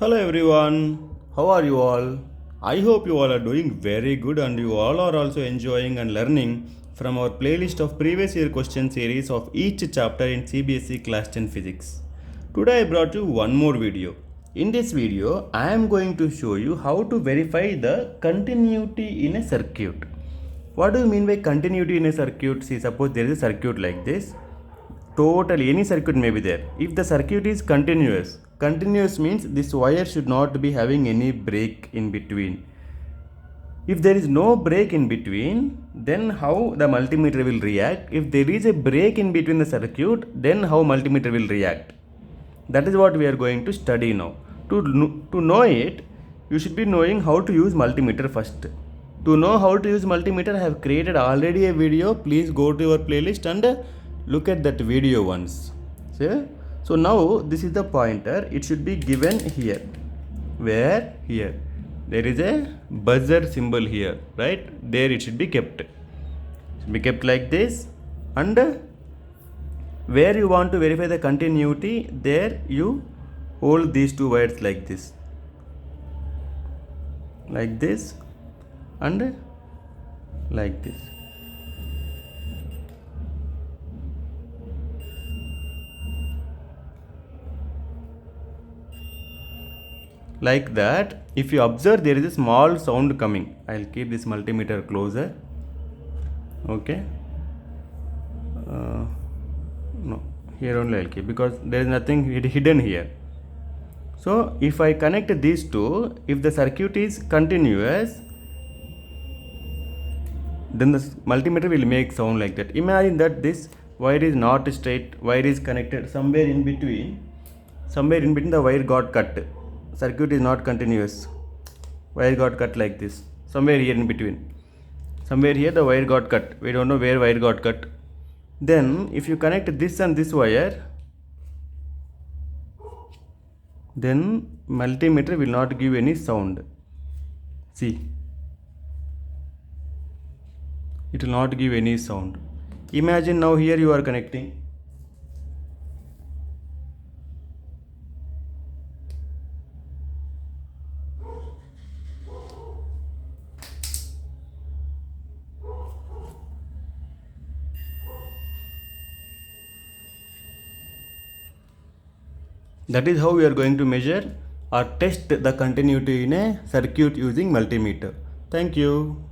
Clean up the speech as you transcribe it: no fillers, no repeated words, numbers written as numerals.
Hello everyone, how are you all? I hope you all are doing very good and you all are also enjoying and learning from our playlist of previous year question series of each chapter in CBSE Class 10 Physics. Today I brought you one more video. In this video, I am going to show you how to verify the continuity in a circuit. What do you mean by continuity in a circuit? See, suppose there is a circuit like this. Totally any circuit may be there. If the circuit is continuous means this wire should not be having any break in between. If there is no break in between, then how the multimeter will react? If there is a break in between the circuit, then how multimeter will react? That is what we are going to study now. To know it, you should be knowing how to use multimeter first. To know how to use multimeter, I have created already a video. Please go to your playlist and look at that video once. See? So now this is the pointer. It should be given here. Where? Here. There is a buzzer symbol here, right? There it should be kept. It should be kept like this. And where you want to verify the continuity, there you hold these two wires like this and like this. Like that. If you observe, there is a small sound coming. I'll keep this multimeter closer. Okay. No, here only I'll keep because there is nothing hidden here. So if I connect these two, if the circuit is continuous, then the multimeter will make sound like that. Imagine that this wire is not straight, wire is connected somewhere in between the wire got cut. Circuit is not continuous, wire got cut like this, somewhere here in between. Somewhere here the wire got cut, we don't know where wire got cut. Then if you connect this and this wire, then multimeter will not give any sound. See, it will not give any sound. Imagine now here you are connecting. That is how we are going to measure or test the continuity in a circuit using multimeter. Thank you.